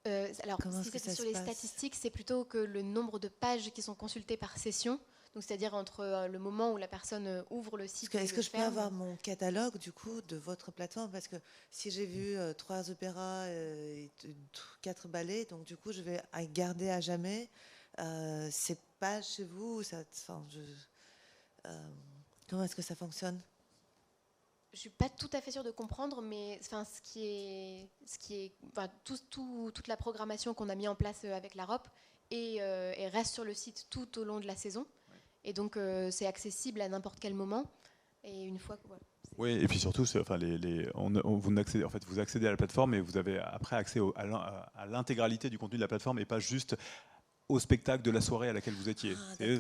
A: Alors, si c'était sur les statistiques, c'est plutôt que le nombre de pages qui sont consultées par session, donc c'est-à-dire entre le moment où la personne ouvre le site.
C: Est-ce que je peux avoir mon catalogue du coup de votre plateforme? Parce que si j'ai vu 3 opéras et 4 ballets, donc du coup je vais garder à jamais ces pages chez vous. Comment est-ce que ça fonctionne?
A: Je suis pas tout à fait sûre de comprendre, mais toute la programmation qu'on a mis en place avec la ROP et reste sur le site tout au long de la saison. Ouais. Et donc c'est accessible à n'importe quel moment. Et une fois que
B: Oui, et puis surtout, enfin, vous accédez à la plateforme et vous avez après accès à l'intégralité du contenu de la plateforme et pas juste au spectacle de la soirée à laquelle vous étiez.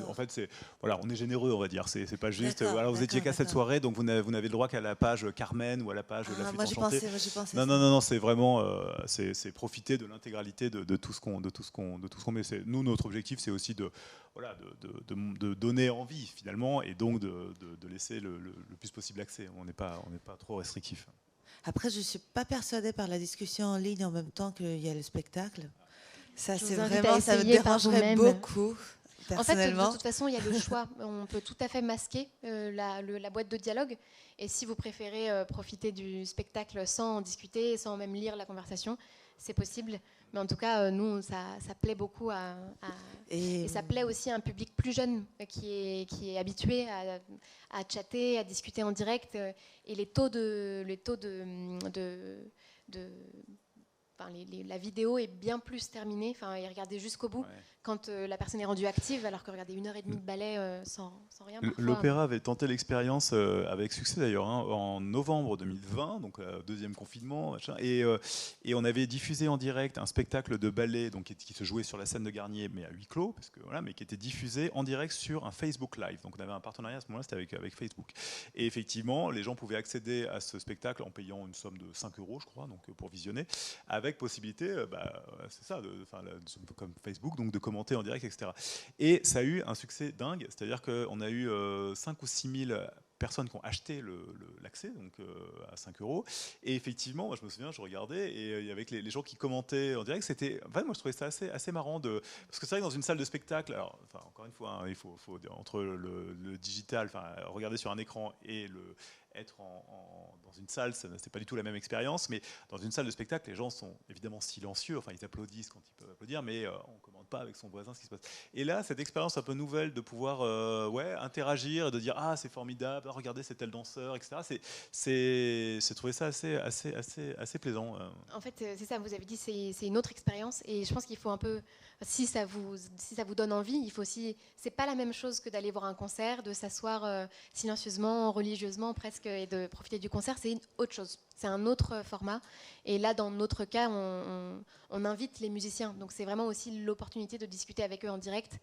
B: En fait, voilà, on est généreux, on va dire. C'est pas juste, voilà, vous étiez qu'à cette soirée, donc vous n'avez le droit qu'à la page Carmen ou à la page La Flûte Enchantée.
C: Moi, j'ai pensé
B: non, non, c'est vraiment, c'est profiter de l'intégralité de tout ce qu'on met. Nous, notre objectif, c'est aussi de donner envie finalement, et donc de laisser le plus possible accès. On n'est pas trop restrictif.
C: Après, je suis pas persuadée par la discussion en ligne en même temps qu'il y a le spectacle. Ça, c'est vraiment, ça me dérangerait beaucoup, personnellement.
A: En fait, de toute façon, il y a le choix. On peut tout à fait masquer la boîte de dialogue. Et si vous préférez profiter du spectacle sans en discuter, sans même lire la conversation, c'est possible. Mais en tout cas, nous, ça plaît beaucoup et ça plaît aussi à un public plus jeune qui est habitué à chatter, à discuter en direct. Et les taux de Enfin, la vidéo est bien plus terminée. Enfin, et regarder jusqu'au bout quand la personne est rendue active, alors que regarder 1h30 de ballet sans rien.
B: L'Opéra avait tenté l'expérience avec succès d'ailleurs en novembre 2020, donc deuxième confinement, machin, et on avait diffusé en direct un spectacle de ballet donc qui se jouait sur la scène de Garnier, mais à huis clos, parce que voilà, mais qui était diffusé en direct sur un Facebook Live. Donc on avait un partenariat à ce moment-là, c'était avec Facebook. Et effectivement, les gens pouvaient accéder à ce spectacle en payant une somme de 5 € je crois, donc pour visionner, avec possibilité, c'est ça, comme Facebook, donc de commenter en direct, etc. Et ça a eu un succès dingue, c'est-à-dire qu'on a eu 5 ou 6 000 personnes qui ont acheté l'accès, donc à 5 €. Et effectivement, moi je me souviens, je regardais, et avec les gens qui commentaient en direct, en fait, moi je trouvais ça assez marrant, parce que c'est vrai que dans une salle de spectacle, alors, encore une fois, hein, il faut entre le digital, regarder sur un écran et être dans une salle, c'est pas du tout la même expérience, mais dans une salle de spectacle, les gens sont évidemment silencieux, enfin ils applaudissent quand ils peuvent applaudir, mais on ne commande pas avec son voisin ce qui se passe. Et là, cette expérience un peu nouvelle de pouvoir interagir, de dire ah c'est formidable, regardez c'est tel danseur, etc. C'est trouvé ça assez plaisant.
A: En fait, c'est ça, vous avez dit, c'est une autre expérience, et je pense qu'il faut un peu, si ça vous donne envie, il faut aussi, c'est pas la même chose que d'aller voir un concert, de s'asseoir silencieusement, religieusement presque, et de profiter du concert, c'est une autre chose, c'est un autre format. Et là, dans notre cas, on invite les musiciens, donc c'est vraiment aussi l'opportunité de discuter avec eux en direct.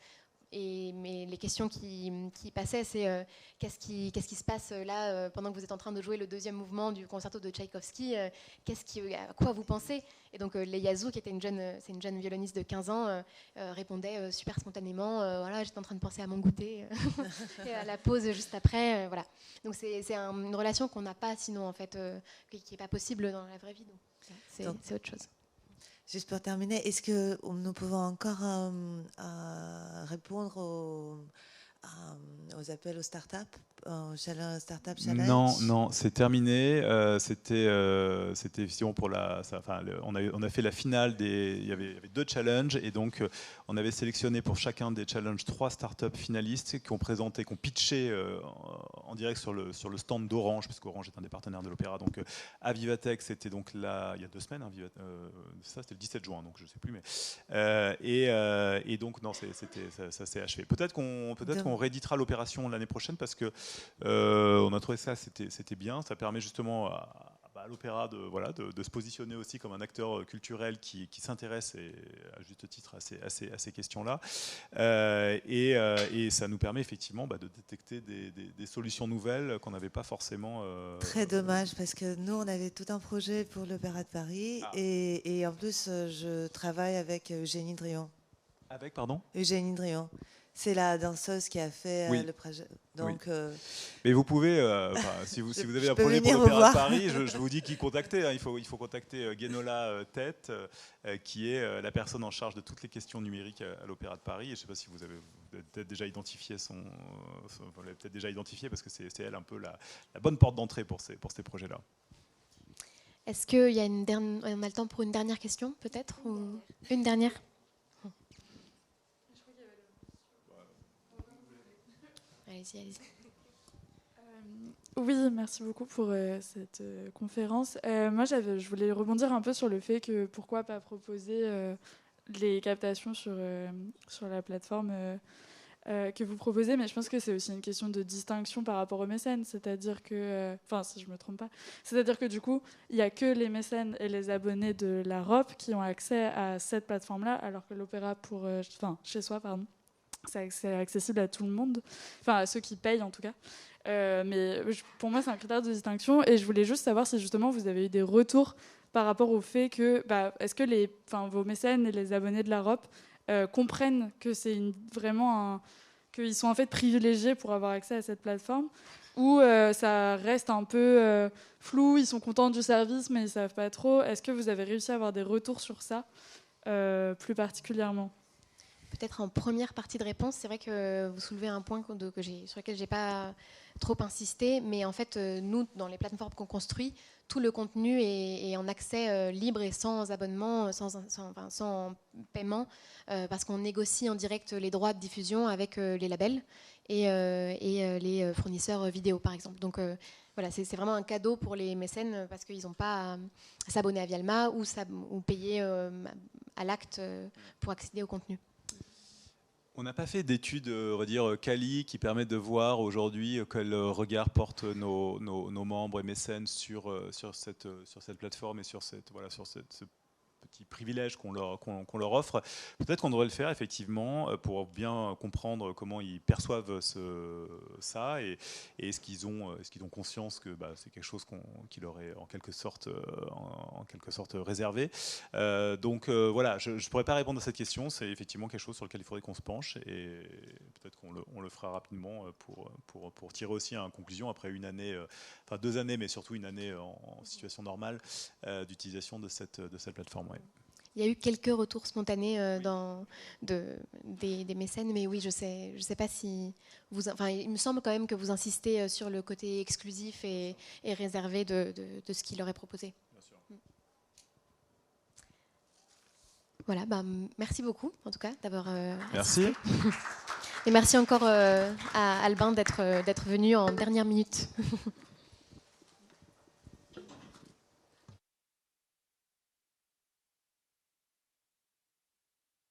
A: Mais les questions qui passaient, c'est qu'est-ce qui se passe là pendant que vous êtes en train de jouer le deuxième mouvement du concerto de Tchaïkovski, à quoi vous pensez? Et donc Leyazu, qui était c'est une jeune violoniste de 15 ans, répondait super spontanément, voilà, j'étais en train de penser à mon goûter, et à la pause juste après, voilà. Donc c'est une relation qu'on n'a pas sinon, en fait, qui n'est pas possible dans la vraie vie. Donc c'est autre chose.
C: Juste pour terminer, est-ce que nous pouvons encore répondre aux appels aux startups, au Startup Challenge?
B: Non, c'est terminé. C'était effectivement pour on a fait la finale il y avait 2 challenges, et donc on avait sélectionné pour chacun des challenges 3 startups finalistes qui ont pitché en direct sur le stand d'Orange, parce qu'Orange est un des partenaires de l'Opéra. Donc à Vivatech, c'était donc là il y a 2 semaines, ça c'était le 17 juin, donc je ne sais plus, mais et donc non, ça s'est achevé. Peut-être qu'on rééditera l'opération l'année prochaine, parce que on a trouvé ça, c'était bien. Ça permet justement à l'opéra de se positionner aussi comme un acteur culturel qui s'intéresse, et à juste titre, à ces questions-là. Et ça nous permet effectivement de détecter des solutions nouvelles qu'on n'avait pas forcément.
C: Très dommage, parce que nous, on avait tout un projet pour l'Opéra de Paris. Et en plus, je travaille avec Eugénie Drion.
B: Avec, pardon ?
C: Eugénie Drion. C'est la danseuse qui a fait le projet. Donc,
B: mais vous pouvez, si vous avez un projet pour l'Opéra de Paris, je vous dis qui contacter. Hein. Il faut contacter Guénola Tête, qui est la personne en charge de toutes les questions numériques à l'Opéra de Paris. Et je ne sais pas si vous avez peut-être déjà identifié vous l'avez peut-être déjà identifié, parce que c'est elle un peu la bonne porte d'entrée pour ces projets-là.
A: Est-ce qu'il y a on a le temps pour une dernière question, peut-être, ou une dernière? Allez-y.
D: Oui, merci beaucoup pour cette conférence. Moi, je voulais rebondir un peu sur le fait que pourquoi pas proposer les captations sur la plateforme que vous proposez, mais je pense que c'est aussi une question de distinction par rapport aux mécènes, c'est-à-dire que, enfin si je me trompe pas, c'est-à-dire que du coup, il n'y a que les mécènes et les abonnés de la ROP qui ont accès à cette plateforme-là, alors que l'opéra chez soi, pardon, c'est accessible à tout le monde, enfin à ceux qui payent en tout cas. Mais pour moi, c'est un critère de distinction, et je voulais juste savoir si justement vous avez eu des retours par rapport au fait que, est-ce que vos mécènes et les abonnés de la ROP comprennent que c'est vraiment qu'ils sont en fait privilégiés pour avoir accès à cette plateforme, ou ça reste un peu flou, ils sont contents du service mais ils savent pas trop. Est-ce que vous avez réussi à avoir des retours sur ça plus particulièrement?
A: Peut-être en première partie de réponse, c'est vrai que vous soulevez un point sur lequel je n'ai pas trop insisté, mais en fait, nous, dans les plateformes qu'on construit, tout le contenu est en accès libre et sans abonnement, sans paiement, parce qu'on négocie en direct les droits de diffusion avec les labels et les fournisseurs vidéo, par exemple. Donc voilà, c'est vraiment un cadeau pour les mécènes, parce qu'ils n'ont pas à s'abonner à Vialma ou payer à l'acte pour accéder au contenu.
B: On n'a pas fait d'études, on va dire, quali qui permettent de voir aujourd'hui quel regard portent nos membres et mécènes sur cette plateforme et sur ce petit privilège qu'on leur offre. Peut-être qu'on devrait le faire effectivement pour bien comprendre comment ils perçoivent ça et est-ce qu'ils ont conscience que c'est quelque chose qui leur est en quelque sorte réservé. Donc voilà, je ne pourrais pas répondre à cette question. C'est effectivement quelque chose sur lequel il faudrait qu'on se penche et peut-être qu'on le fera rapidement pour tirer aussi une conclusion après une année, enfin 2 années, mais surtout une année en situation normale d'utilisation de cette plateforme. Ouais.
A: Il y a eu quelques retours spontanés des mécènes, mais oui, je sais pas si il me semble quand même que vous insistez sur le côté exclusif et réservé de ce qui leur est proposé.
B: Bien sûr.
A: Voilà, merci beaucoup en tout cas d'avoir
B: Merci.
A: assisté. Et merci encore à Albin d'être venu en dernière minute.